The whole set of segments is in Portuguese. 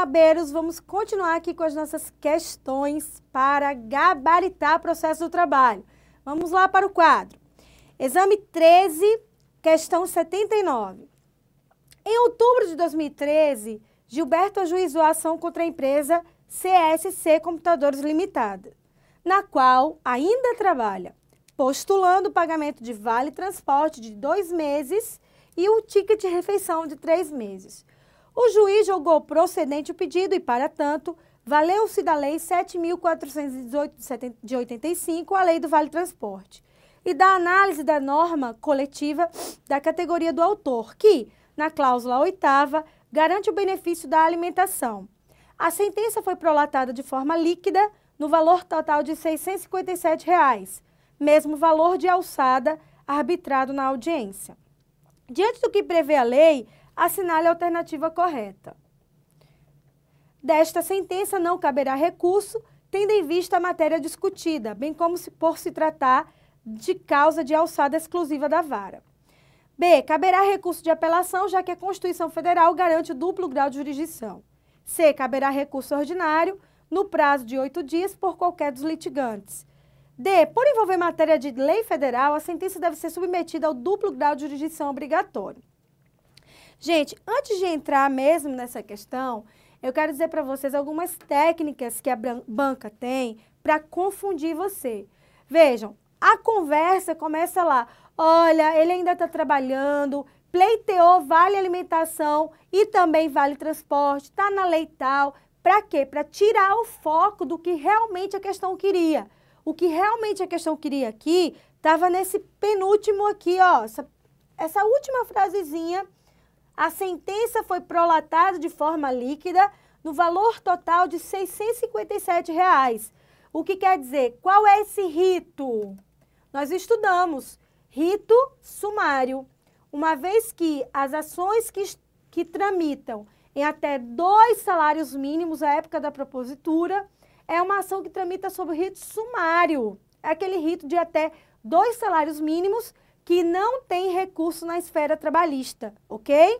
OABeiros, vamos continuar aqui com as nossas questões para gabaritar o processo do trabalho. Vamos lá para o quadro. Exame 13, questão 79. Em outubro de 2013, Gilberto ajuizou a ação contra a empresa CSC Computadores Limitada, na qual ainda trabalha, postulando o pagamento de vale-transporte de 2 meses e o ticket de refeição de 3 meses. O juiz julgou procedente o pedido e, para tanto, valeu-se da Lei 7.418 de 85, a Lei do Vale-Transporte, e da análise da norma coletiva da categoria do autor, que, na cláusula 8ª, garante o benefício da alimentação. A sentença foi prolatada de forma líquida no valor total de R$ 657, mesmo valor de alçada arbitrado na audiência. Diante do que prevê a lei, assinale a alternativa correta. Desta sentença não caberá recurso, tendo em vista a matéria discutida, bem como por se tratar de causa de alçada exclusiva da vara. B. Caberá recurso de apelação, já que a Constituição Federal garante o duplo grau de jurisdição. C. Caberá recurso ordinário, no prazo de 8 dias, por qualquer dos litigantes. D. Por envolver matéria de lei federal, a sentença deve ser submetida ao duplo grau de jurisdição obrigatório. Gente, antes de entrar mesmo nessa questão, eu quero dizer para vocês algumas técnicas que a banca tem para confundir você. Vejam, a conversa começa lá. Olha, ele ainda está trabalhando, pleiteou vale alimentação e também vale transporte, está na lei tal. Para quê? Para tirar o foco do que realmente a questão queria. O que realmente a questão queria aqui estava nesse penúltimo aqui, ó, essa última frasezinha. A sentença foi prolatada de forma líquida no valor total de R$ 657. O que quer dizer? Qual é esse rito? Nós estudamos rito sumário. Uma vez que as ações que tramitam em até 2 salários mínimos à época da propositura, é uma ação que tramita sob o rito sumário. É aquele rito de até 2 salários mínimos que não tem recurso na esfera trabalhista, ok?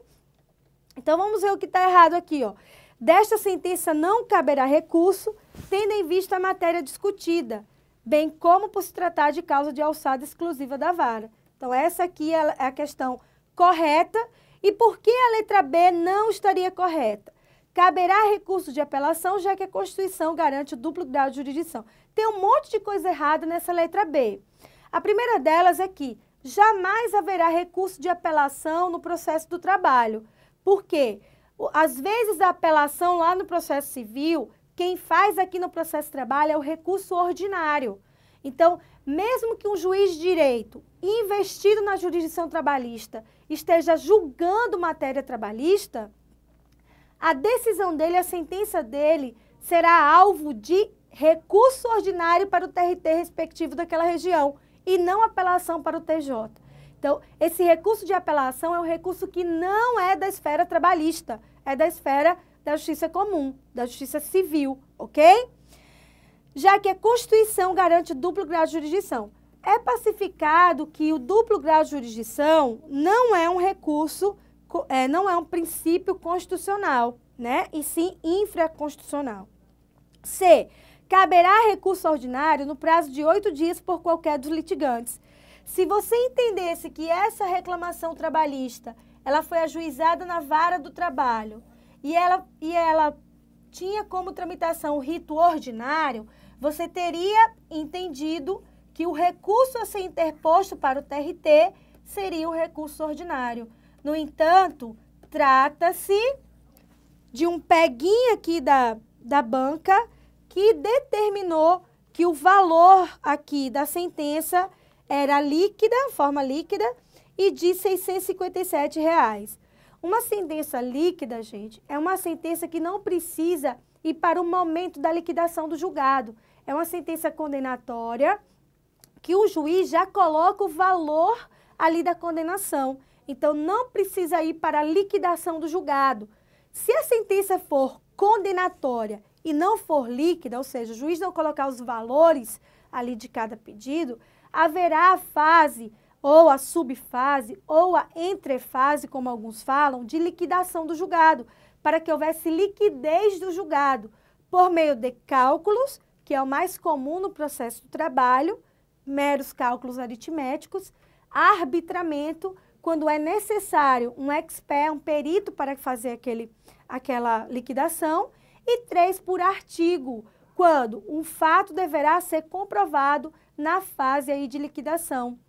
Então, vamos ver o que está errado aqui, ó. Desta sentença não caberá recurso, tendo em vista a matéria discutida, bem como por se tratar de causa de alçada exclusiva da vara. Então, essa aqui é a questão correta. E por que a letra B não estaria correta? Caberá recurso de apelação, já que a Constituição garante o duplo grau de jurisdição. Tem um monte de coisa errada nessa letra B. A primeira delas é que jamais haverá recurso de apelação no processo do trabalho. Por quê? Às vezes a apelação lá no processo civil, quem faz aqui no processo de trabalho é o recurso ordinário. Então, mesmo que um juiz de direito investido na jurisdição trabalhista esteja julgando matéria trabalhista, a decisão dele, a sentença dele, será alvo de recurso ordinário para o TRT respectivo daquela região e não apelação para o TJ. Então, esse recurso de apelação é um recurso que não é da esfera trabalhista, é da esfera da justiça comum, da justiça civil, ok? Já que a Constituição garante duplo grau de jurisdição. É pacificado que o duplo grau de jurisdição não é um recurso, não é um princípio constitucional, né? E sim infraconstitucional. C. Caberá recurso ordinário no prazo de 8 dias por qualquer dos litigantes. Se você entendesse que essa reclamação trabalhista, ela foi ajuizada na vara do trabalho e ela tinha como tramitação o rito ordinário, você teria entendido que o recurso a ser interposto para o TRT seria o recurso ordinário. No entanto, trata-se de um peguinho aqui da banca que determinou que o valor aqui da sentença era líquida, forma líquida, e de R$ 657. Uma sentença líquida, gente, é uma sentença que não precisa ir para o momento da liquidação do julgado. É uma sentença condenatória que o juiz já coloca o valor ali da condenação. Então, não precisa ir para a liquidação do julgado. Se a sentença for condenatória e não for líquida, ou seja, o juiz não colocar os valores ali de cada pedido, haverá a fase, ou a subfase, ou a entrefase, como alguns falam, de liquidação do julgado, para que houvesse liquidez do julgado, por meio de cálculos, que é o mais comum no processo do trabalho, meros cálculos aritméticos, arbitramento, quando é necessário um expert, um perito para fazer aquela liquidação, e 3, por artigo, quando um fato deverá ser comprovado na fase aí de liquidação.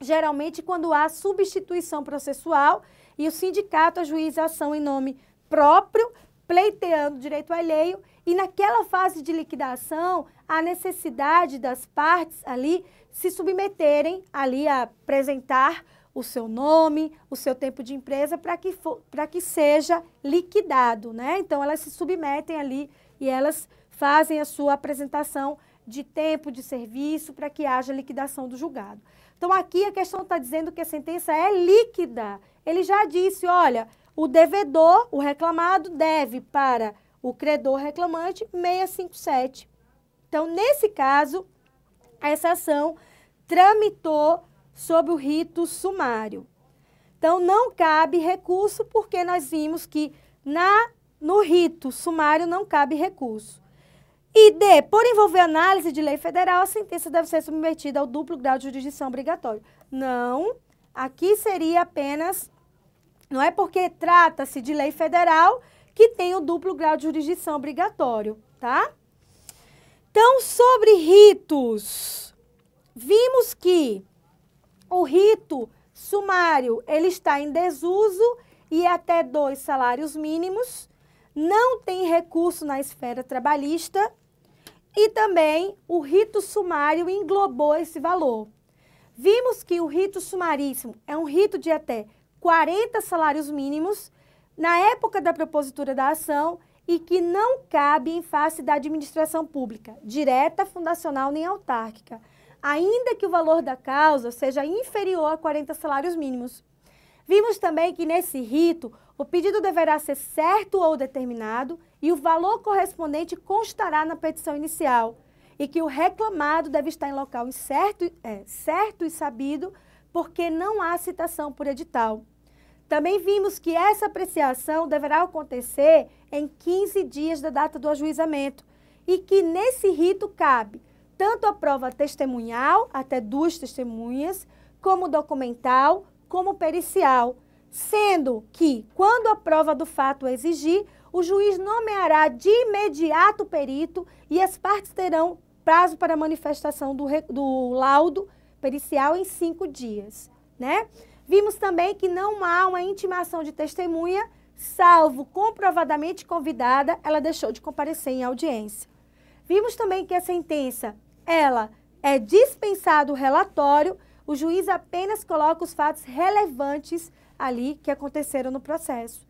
Geralmente, quando há substituição processual e o sindicato ajuiza a ação em nome próprio, pleiteando direito alheio, e naquela fase de liquidação, a necessidade das partes ali se submeterem ali a apresentar o seu nome, o seu tempo de empresa, para que seja liquidado, né? Então, elas se submetem ali e elas fazem a sua apresentação de tempo de serviço para que haja liquidação do julgado. Então, aqui a questão está dizendo que a sentença é líquida. Ele já disse, olha, o devedor, o reclamado, deve para o credor reclamante 657. Então, nesse caso, essa ação tramitou sob o rito sumário. Então, não cabe recurso, porque nós vimos que no rito sumário não cabe recurso. E D, por envolver análise de lei federal, a sentença deve ser submetida ao duplo grau de jurisdição obrigatório. Não, aqui seria apenas, não é porque trata-se de lei federal que tem o duplo grau de jurisdição obrigatório, tá? Então, sobre ritos, vimos que o rito sumário, ele está em desuso e até 2 salários mínimos, não tem recurso na esfera trabalhista e também o rito sumário englobou esse valor. Vimos que o rito sumaríssimo é um rito de até 40 salários mínimos na época da propositura da ação e que não cabe em face da administração pública, direta, fundacional nem autárquica, ainda que o valor da causa seja inferior a 40 salários mínimos. Vimos também que nesse rito, o pedido deverá ser certo ou determinado e o valor correspondente constará na petição inicial e que o reclamado deve estar em local certo e sabido, porque não há citação por edital. Também vimos que essa apreciação deverá acontecer em 15 dias da data do ajuizamento e que nesse rito cabe tanto a prova testemunhal, até 2 testemunhas, como documental, como pericial, sendo que, quando a prova do fato exigir, o juiz nomeará de imediato o perito e as partes terão prazo para manifestação do laudo pericial em 5 dias, né? Vimos também que não há uma intimação de testemunha, salvo comprovadamente convidada, ela deixou de comparecer em audiência. Vimos também que a sentença, ela é dispensado o relatório, o juiz apenas coloca os fatos relevantes ali que aconteceram no processo.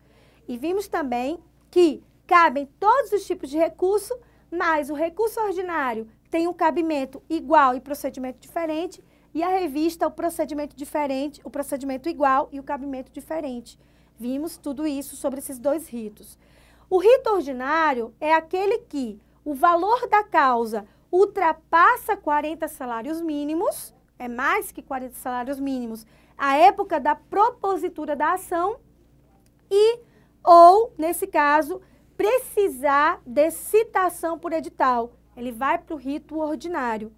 E vimos também que cabem todos os tipos de recurso, mas o recurso ordinário tem um cabimento igual e procedimento diferente, e a revista, o procedimento diferente, o procedimento igual e o cabimento diferente. Vimos tudo isso sobre esses 2 ritos. O rito ordinário é aquele que o valor da causa ultrapassa 40 salários mínimos, é mais que 40 salários mínimos, à época da propositura da ação ou, nesse caso, precisar de citação por edital. Ele vai para o rito ordinário.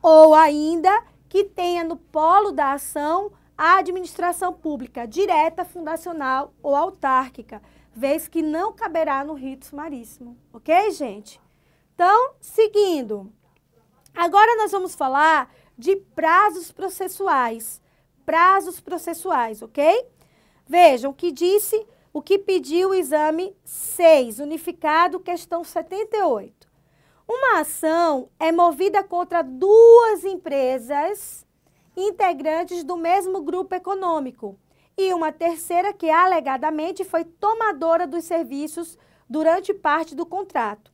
Ou ainda que tenha no polo da ação a administração pública, direta, fundacional ou autárquica, vez que não caberá no rito sumaríssimo. Ok, gente? Então, seguindo. Agora nós vamos falar de prazos processuais. Prazos processuais, ok? Vejam o que disse, o que pediu o exame 6, unificado, questão 78. Uma ação é movida contra 2 empresas integrantes do mesmo grupo econômico e uma terceira que alegadamente foi tomadora dos serviços durante parte do contrato.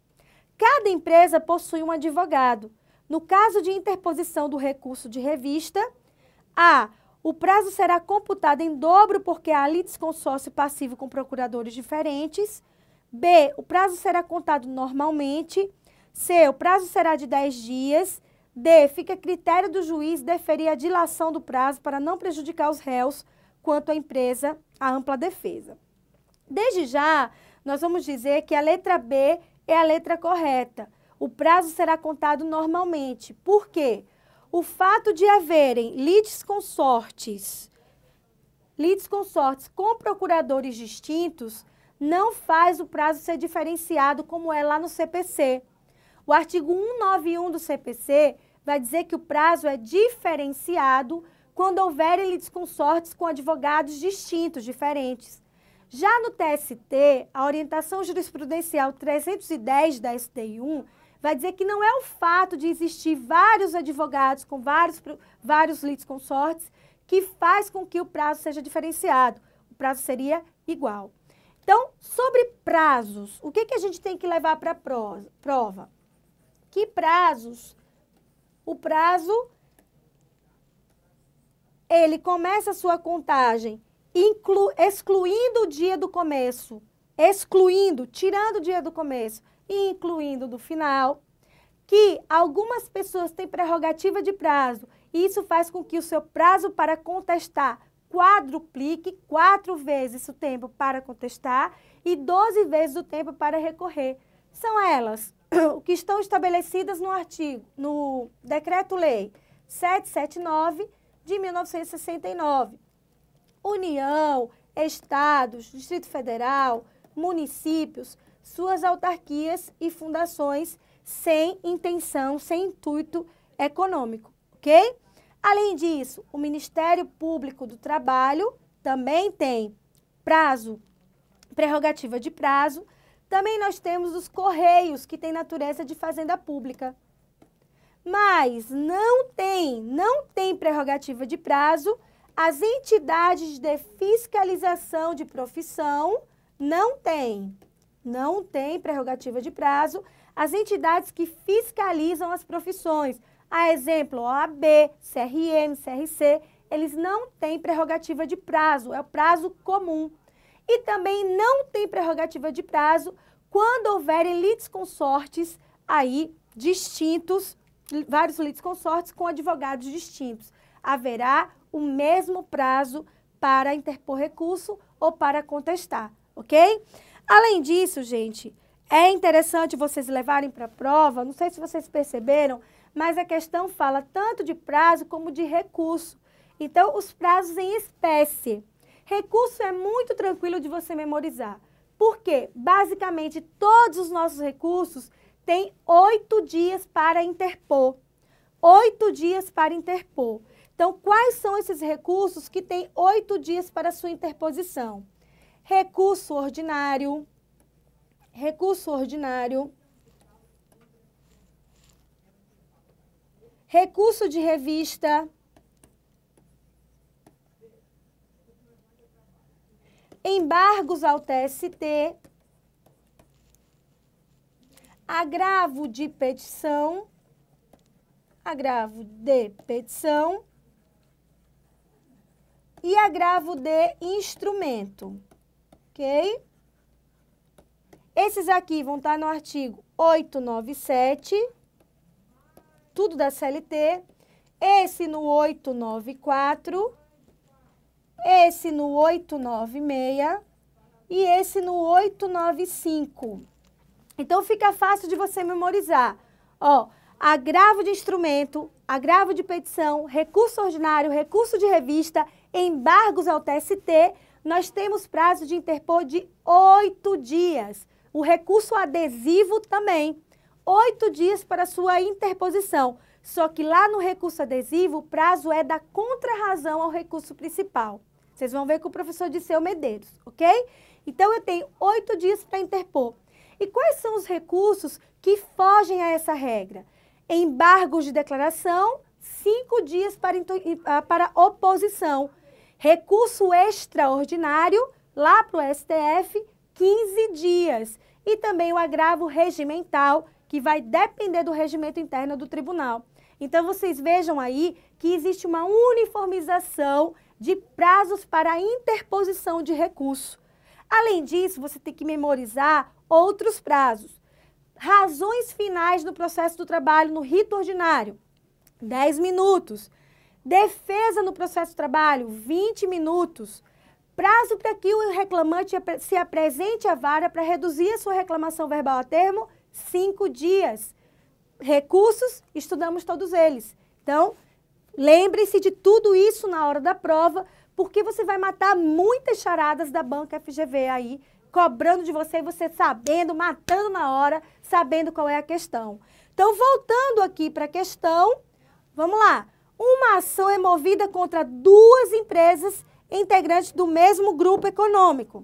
Cada empresa possui um advogado. No caso de interposição do recurso de revista, A, o prazo será computado em dobro porque há litisconsórcio passivo com procuradores diferentes. B, o prazo será contado normalmente. C, o prazo será de 10 dias. D, fica a critério do juiz deferir a dilação do prazo para não prejudicar os réus quanto à empresa, a ampla defesa. Desde já, nós vamos dizer que a letra B é a letra correta. O prazo será contado normalmente. Por quê? O fato de haverem litisconsortes com procuradores distintos não faz o prazo ser diferenciado como é lá no CPC. O artigo 191 do CPC vai dizer que o prazo é diferenciado quando houverem litisconsortes com advogados distintos, diferentes. Já no TST, a orientação jurisprudencial 310 da STI1 vai dizer que não é o fato de existir vários advogados com vários litisconsortes que faz com que o prazo seja diferenciado. O prazo seria igual. Então, sobre prazos, o que a gente tem que levar para a prova? Que prazos? O prazo, ele começa a sua contagem excluindo o dia do começo, tirando o dia do começo e incluindo do final, que algumas pessoas têm prerrogativa de prazo, e isso faz com que o seu prazo para contestar quadruplique 4 vezes o tempo para contestar e 12 vezes o tempo para recorrer. São elas o que estão estabelecidas no Decreto-Lei 779 de 1969. União, estados, Distrito Federal, municípios, suas autarquias e fundações sem intenção, sem intuito econômico, ok? Além disso, o Ministério Público do Trabalho também tem prerrogativa de prazo. Também nós temos os Correios, que têm natureza de fazenda pública. Mas não tem prerrogativa de prazo as entidades de fiscalização de profissão, não tem prerrogativa de prazo as entidades que fiscalizam as profissões. A exemplo, OAB, CRM, CRC, eles não têm prerrogativa de prazo, é o prazo comum. E também não tem prerrogativa de prazo quando houverem litisconsortes aí distintos, vários litisconsortes com advogados distintos. Haverá o mesmo prazo para interpor recurso ou para contestar, ok? Além disso, gente, é interessante vocês levarem para a prova, não sei se vocês perceberam, mas a questão fala tanto de prazo como de recurso. Então, os prazos em espécie. Recurso é muito tranquilo de você memorizar. Por quê? Basicamente, todos os nossos recursos têm 8 dias para interpor. 8 dias para interpor. Então, quais são esses recursos que têm 8 dias para sua interposição? Recurso ordinário, recurso de revista, embargos ao TST, agravo de petição e agravo de instrumento, ok? Esses aqui vão estar no artigo 897, tudo da CLT, esse no 894, esse no 896 e esse no 895. Então, fica fácil de você memorizar. Ó, agravo de instrumento, agravo de petição, recurso ordinário, recurso de revista, embargos ao TST, nós temos prazo de interpor de 8 dias. O recurso adesivo também, 8 dias para sua interposição. Só que lá no recurso adesivo, o prazo é da contrarrazão ao recurso principal. Vocês vão ver com o professor Disseu Medeiros, ok? Então, eu tenho 8 dias para interpor. E quais são os recursos que fogem a essa regra? Embargos de declaração, 5 dias para oposição. Recurso extraordinário, lá para o STF, 15 dias. E também o agravo regimental, que vai depender do regimento interno do tribunal. Então, vocês vejam aí que existe uma uniformização de prazos para a interposição de recurso. Além disso, você tem que memorizar outros prazos. Razões finais no processo do trabalho no rito ordinário, 10 minutos. Defesa no processo do trabalho, 20 minutos. Prazo para que o reclamante se apresente à vara para reduzir a sua reclamação verbal a termo, 5 dias. Recursos, estudamos todos eles. Então, lembre-se de tudo isso na hora da prova, porque você vai matar muitas charadas da banca FGV aí, cobrando de você, você sabendo, matando na hora, sabendo qual é a questão. Então, voltando aqui para a questão, vamos lá. Uma ação é movida contra 2 empresas integrantes do mesmo grupo econômico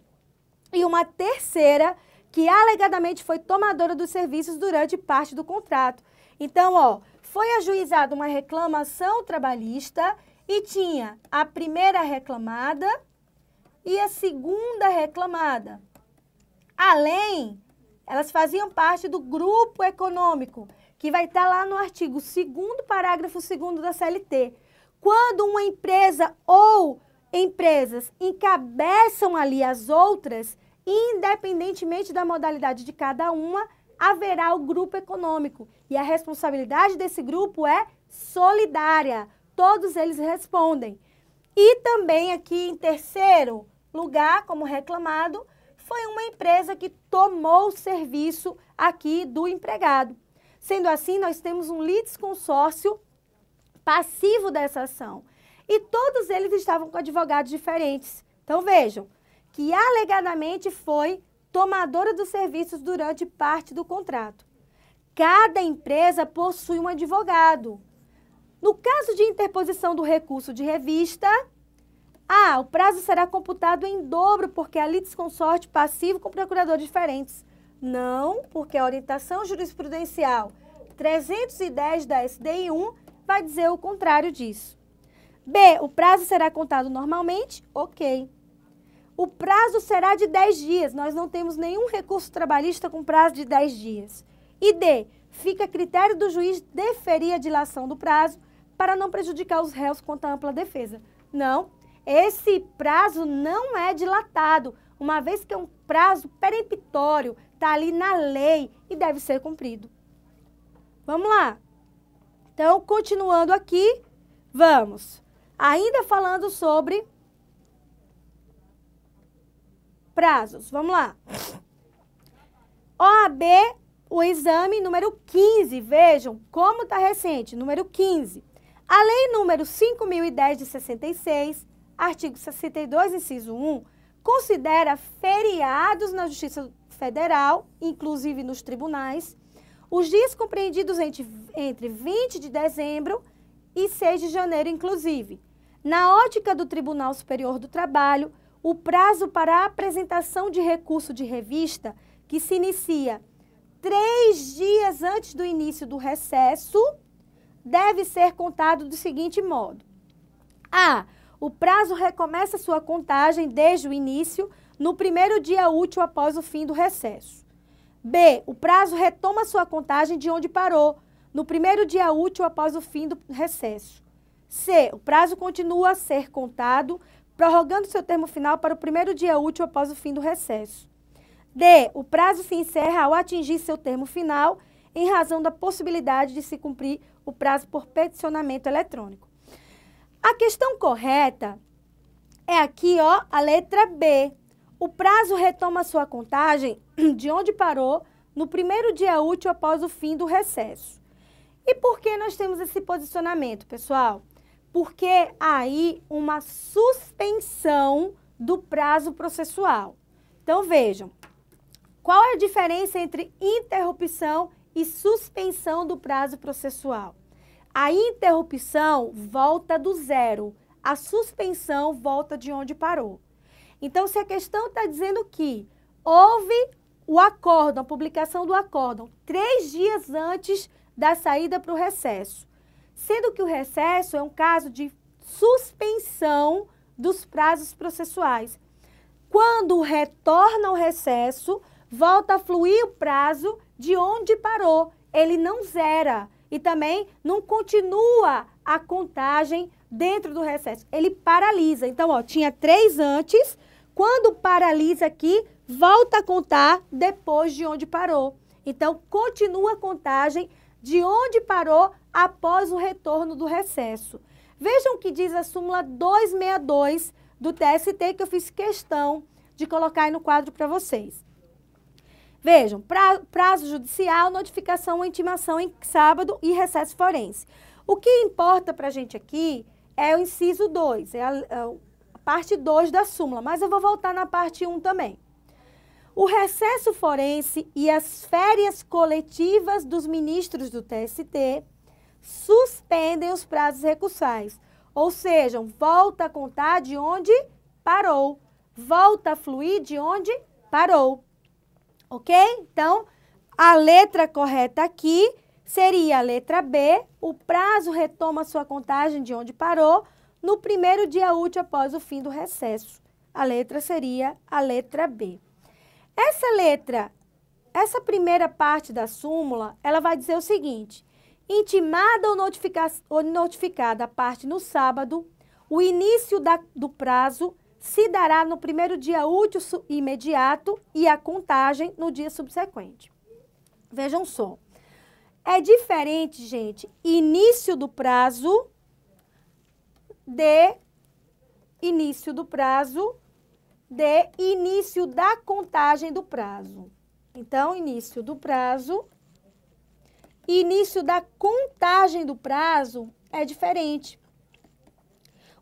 e uma terceira que alegadamente foi tomadora dos serviços durante parte do contrato. Então, ó, foi ajuizada uma reclamação trabalhista e tinha a primeira reclamada e a segunda reclamada. Além, elas faziam parte do grupo econômico, que vai estar lá no artigo 2º, parágrafo 2º da CLT. Quando uma empresa ou empresas encabeçam ali as outras, independentemente da modalidade de cada uma, haverá o grupo econômico. E a responsabilidade desse grupo é solidária. Todos eles respondem. E também aqui em terceiro lugar, como reclamado, foi uma empresa que tomou o serviço aqui do empregado. Sendo assim, nós temos um litisconsórcio passivo dessa ação. E todos eles estavam com advogados diferentes. Então, vejam, que alegadamente foi tomadora dos serviços durante parte do contrato. Cada empresa possui um advogado. No caso de interposição do recurso de revista, o prazo será computado em dobro, porque há litisconsórcio passivo com procuradores diferentes. Não, porque a orientação jurisprudencial 310 da SDI 1 vai dizer o contrário disso. B, o prazo será contado normalmente? Ok. O prazo será de 10 dias. Nós não temos nenhum recurso trabalhista com prazo de 10 dias. E D, fica a critério do juiz deferir a dilação do prazo para não prejudicar os réus quanto à ampla defesa. Não, esse prazo não é dilatado, uma vez que é um prazo peremptório, está ali na lei e deve ser cumprido. Vamos lá. Então, continuando aqui, vamos. Ainda falando sobre prazos. Vamos lá. OAB, o exame número 15. Vejam como está recente. Número 15. A lei número 5.010 de 66, artigo 62, inciso 1, considera feriados na Justiça Federal, inclusive nos tribunais, os dias compreendidos entre 20 de dezembro e 6 de janeiro, inclusive. Na ótica do Tribunal Superior do Trabalho, o prazo para a apresentação de recurso de revista, que se inicia 3 dias antes do início do recesso, deve ser contado do seguinte modo. A. O prazo recomeça sua contagem desde o início, no primeiro dia útil após o fim do recesso. B. O prazo retoma sua contagem de onde parou, no primeiro dia útil após o fim do recesso. C. O prazo continua a ser contado, prorrogando seu termo final para o primeiro dia útil após o fim do recesso. D. O prazo se encerra ao atingir seu termo final, em razão da possibilidade de se cumprir o prazo por peticionamento eletrônico. A questão correta é aqui, ó, a letra B. O prazo retoma sua contagem de onde parou no primeiro dia útil após o fim do recesso. E por que nós temos esse posicionamento, pessoal? Porque há aí uma suspensão do prazo processual. Então, vejam, qual é a diferença entre interrupção e suspensão do prazo processual? A interrupção volta do zero, a suspensão volta de onde parou. Então, se a questão está dizendo que houve o acórdão, a publicação do acórdão, 3 dias antes da saída para o recesso, sendo que o recesso é um caso de suspensão dos prazos processuais. Quando retorna ao recesso, volta a fluir o prazo de onde parou. Ele não zera e também não continua a contagem dentro do recesso. Ele paralisa. Então, ó, tinha 3 antes, quando paralisa aqui, volta a contar depois de onde parou. Então, continua a contagem de onde parou após o retorno do recesso. Vejam o que diz a súmula 262 do TST, que eu fiz questão de colocar aí no quadro para vocês. Vejam, prazo judicial, notificação ou intimação em sábado e recesso forense. O que importa para a gente aqui é o inciso 2, é a parte 2 da súmula, mas eu vou voltar na parte 1 também. O recesso forense e as férias coletivas dos ministros do TST suspendem os prazos recursais, ou seja, volta a contar de onde parou, volta a fluir de onde parou, ok? Então, a letra correta aqui seria a letra B, o prazo retoma sua contagem de onde parou no primeiro dia útil após o fim do recesso. A letra seria a letra B. Essa primeira parte da súmula, ela vai dizer o seguinte: intimada ou notificada a parte no sábado, o início do prazo se dará no primeiro dia útil imediato e a contagem no dia subsequente. Vejam só. É diferente, gente, início do prazo de início da contagem do prazo. Então, início do prazo, início da contagem do prazo é diferente.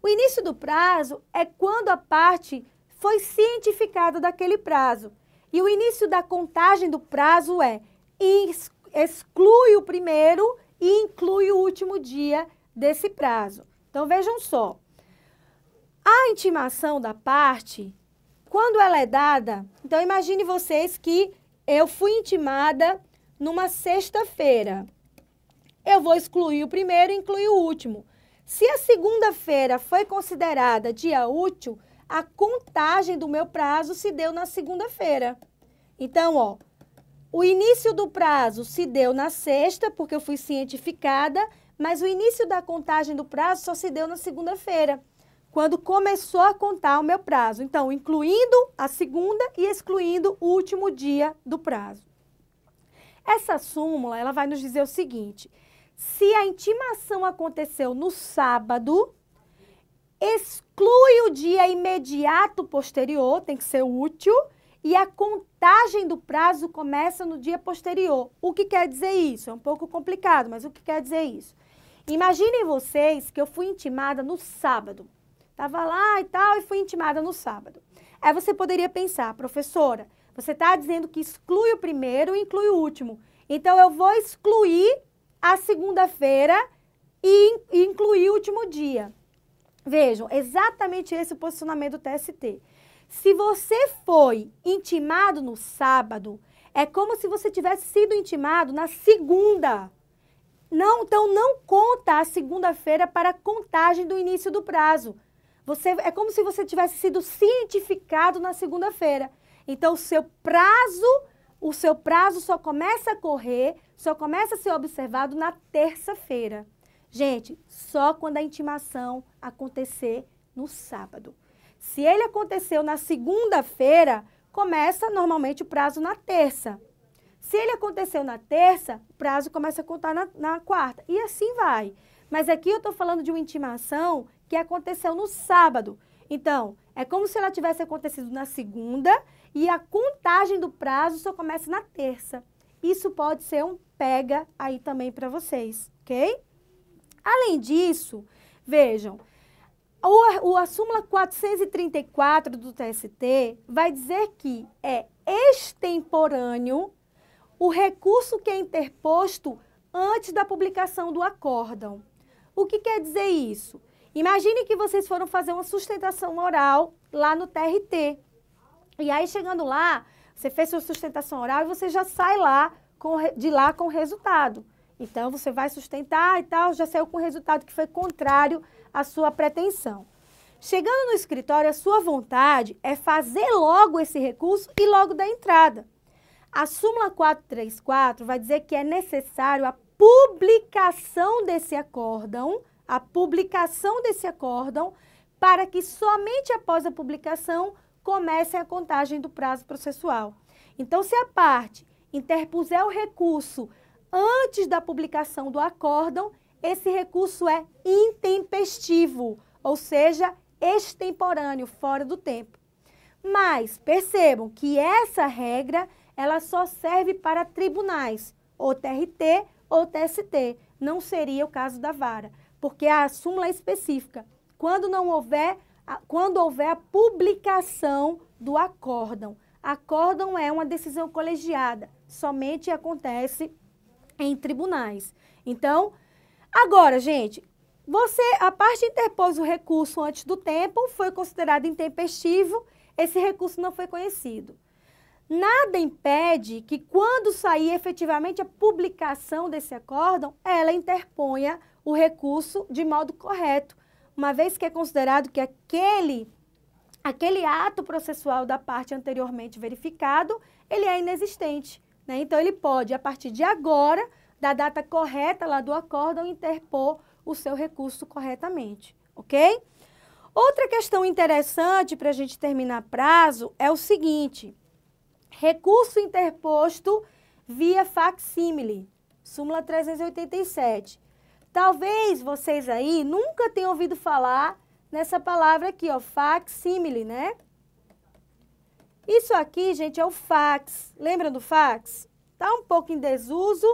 O início do prazo é quando a parte foi cientificada daquele prazo. E o início da contagem do prazo exclui o primeiro e inclui o último dia desse prazo. Então, vejam só. A intimação da parte, quando ela é dada, então imagine vocês que eu fui intimada numa sexta-feira. Eu vou excluir o primeiro e incluir o último. Se a segunda-feira foi considerada dia útil, a contagem do meu prazo se deu na segunda-feira. Então, ó, o início do prazo se deu na sexta, porque eu fui cientificada, mas o início da contagem do prazo só se deu na segunda-feira, quando começou a contar o meu prazo. Então, incluindo a segunda e excluindo o último dia do prazo. Essa súmula, ela vai nos dizer o seguinte: se a intimação aconteceu no sábado, exclui o dia imediato posterior, tem que ser útil, e a contagem do prazo começa no dia posterior. O que quer dizer isso? É um pouco complicado, mas o que quer dizer isso? Imaginem vocês que eu fui intimada no sábado. Estava lá e tal, e fui intimada no sábado. Aí você poderia pensar: professora, você está dizendo que exclui o primeiro e inclui o último. Então, eu vou excluir a segunda-feira e incluir o último dia. Vejam, exatamente esse é o posicionamento do TST. Se você foi intimado no sábado, é como se você tivesse sido intimado na segunda. Não, então, não conta a segunda-feira para a contagem do início do prazo. É como se você tivesse sido cientificado na segunda-feira. Então, o seu prazo só começa a correr, só começa a ser observado na terça-feira. Gente, só quando a intimação acontecer no sábado. Se ele aconteceu na segunda-feira, começa normalmente o prazo na terça. Se ele aconteceu na terça, o prazo começa a contar na quarta. E assim vai. Mas aqui eu estou falando de uma intimação que aconteceu no sábado. Então, é como se ela tivesse acontecido na segunda e a contagem do prazo só começa na terça. Isso pode ser um pega aí também para vocês, ok? Além disso, vejam, a súmula 434 do TST vai dizer que é extemporâneo o recurso que é interposto antes da publicação do acórdão. O que quer dizer isso? Imagine que vocês foram fazer uma sustentação oral lá no TRT. E aí, chegando lá, você fez sua sustentação oral e você já sai de lá com o resultado. Então, você vai sustentar e tal, já saiu com o resultado que foi contrário à sua pretensão. Chegando no escritório, a sua vontade é fazer logo esse recurso e logo dar entrada. A súmula 434 vai dizer que é necessário a publicação desse acórdão, para que somente após a publicação comece a contagem do prazo processual. Então, se a parte interpuser o recurso antes da publicação do acórdão, esse recurso é intempestivo, ou seja, extemporâneo, fora do tempo. Mas percebam que essa regra, ela só serve para tribunais, ou TRT ou TST. Não seria o caso da vara, porque a súmula é específica. Quando houver a publicação do acórdão. Acórdão é uma decisão colegiada, somente acontece em tribunais. Então, agora, gente, a parte interpôs o recurso antes do tempo, foi considerado intempestivo, esse recurso não foi conhecido. Nada impede que, quando sair efetivamente a publicação desse acórdão, ela interponha o recurso de modo correto, uma vez que é considerado que aquele ato processual da parte anteriormente verificado, ele é inexistente, né? Então, ele pode, a partir de agora, da data correta lá do acórdão, interpor o seu recurso corretamente, ok? Outra questão interessante para a gente terminar prazo é o seguinte: recurso interposto via facsímile, súmula 387. Talvez vocês aí nunca tenham ouvido falar nessa palavra aqui, ó, facsímile, né? Isso aqui, gente, é o fax. Lembra do fax? Tá um pouco em desuso,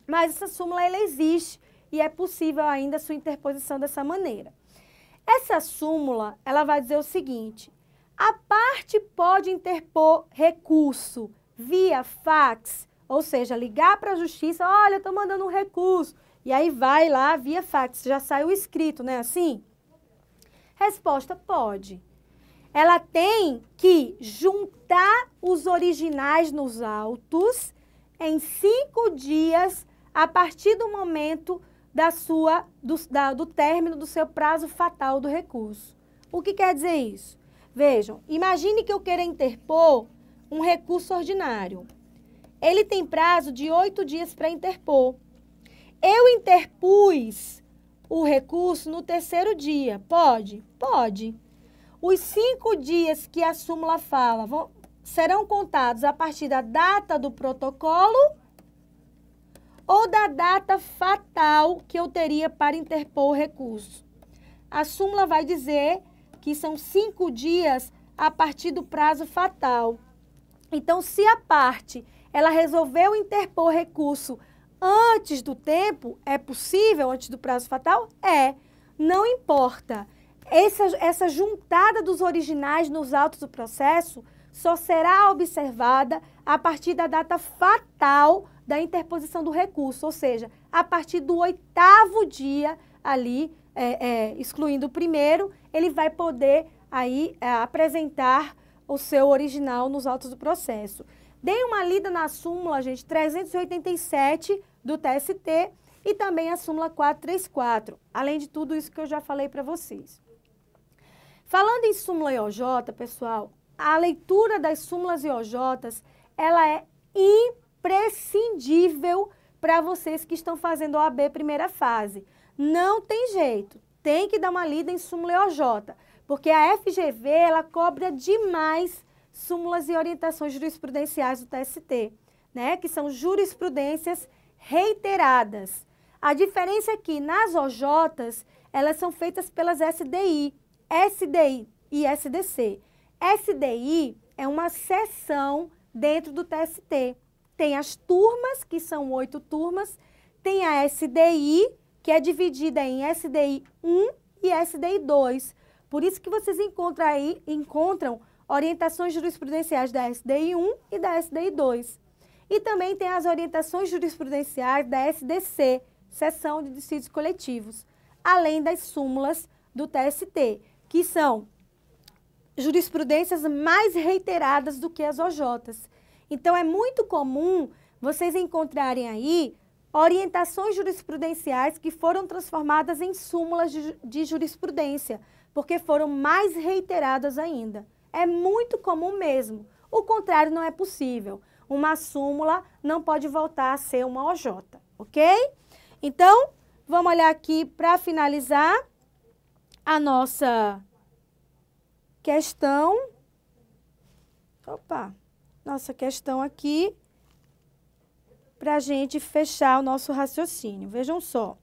mas essa súmula, ela existe e é possível ainda a sua interposição dessa maneira. Essa súmula, ela vai dizer o seguinte: a parte pode interpor recurso via fax, ou seja, ligar para a justiça, olha, eu estou mandando um recurso, e aí vai lá via fax, já saiu escrito, né, assim? Resposta: pode. Ela tem que juntar os originais nos autos em 5 dias a partir do momento do término do seu prazo fatal do recurso. O que quer dizer isso? Vejam, imagine que eu queira interpor um recurso ordinário. Ele tem prazo de 8 dias para interpor. Eu interpus o recurso no 3º dia. Pode? Pode. Os 5 dias que a súmula fala serão contados a partir da data do protocolo ou da data fatal que eu teria para interpor o recurso. A súmula vai dizer que são 5 dias a partir do prazo fatal. Então, se a parte ela resolveu interpor recurso antes do tempo, é possível, antes do prazo fatal? É. Não importa. Essa juntada dos originais nos autos do processo só será observada a partir da data fatal da interposição do recurso, ou seja, a partir do 8º dia ali, excluindo o primeiro, ele vai poder aí apresentar o seu original nos autos do processo. Dei uma lida na súmula, gente, 387 do TST e também a súmula 434, além de tudo isso que eu já falei para vocês. Falando em súmula e OJ, pessoal, a leitura das súmulas e OJs, ela é imprescindível para vocês que estão fazendo OAB primeira fase. Não tem jeito, tem que dar uma lida em súmula e OJ, porque a FGV, ela cobra demais súmulas e orientações jurisprudenciais do TST, né? Que são jurisprudências reiteradas. A diferença é que nas OJs, elas são feitas pelas SDI e SDC. SDI é uma seção dentro do TST. Tem as turmas, que são 8 turmas, tem a SDI, que é dividida em SDI 1 e SDI 2. Por isso que vocês encontram orientações jurisprudenciais da SDI 1 e da SDI 2. E também tem as orientações jurisprudenciais da SDC, Seção de Dissídios Coletivos, além das súmulas do TST, que são jurisprudências mais reiteradas do que as OJs. Então, é muito comum vocês encontrarem aí orientações jurisprudenciais que foram transformadas em súmulas de jurisprudência, porque foram mais reiteradas ainda. É muito comum mesmo. O contrário não é possível. Uma súmula não pode voltar a ser uma OJ, ok? Então, vamos olhar aqui para finalizar a nossa questão. Nossa questão aqui, para a gente fechar o nosso raciocínio. Vejam só.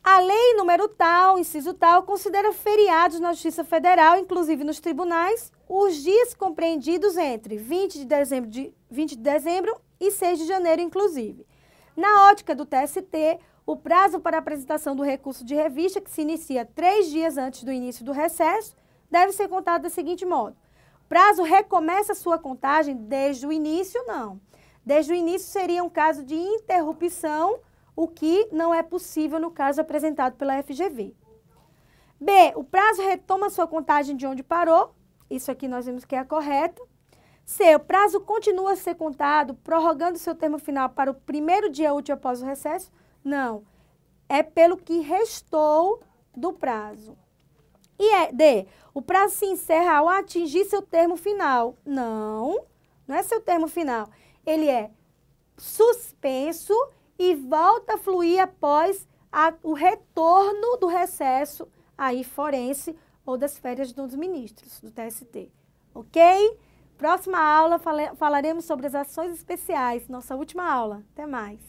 A Lei E número tal, inciso tal, considera feriados na Justiça Federal, inclusive nos tribunais, os dias compreendidos entre 20 de dezembro e 6 de janeiro, inclusive. Na ótica do TST, o prazo para apresentação do recurso de revista, que se inicia 3 dias antes do início do recesso, deve ser contado da seguinte modo. O prazo recomeça sua contagem desde o início? Não. Desde o início seria um caso de interrupção, o que não é possível no caso apresentado pela FGV. B, o prazo retoma sua contagem de onde parou. Isso aqui nós vimos que é a correta. C, o prazo continua a ser contado, prorrogando seu termo final para o primeiro dia útil após o recesso? Não. É pelo que restou do prazo. E D, o prazo se encerra ao atingir seu termo final? Não, não é seu termo final. Ele é suspenso e volta a fluir após o retorno do recesso aí forense ou das férias dos ministros do TST. Ok? Próxima aula falaremos sobre as ações especiais. Nossa última aula. Até mais.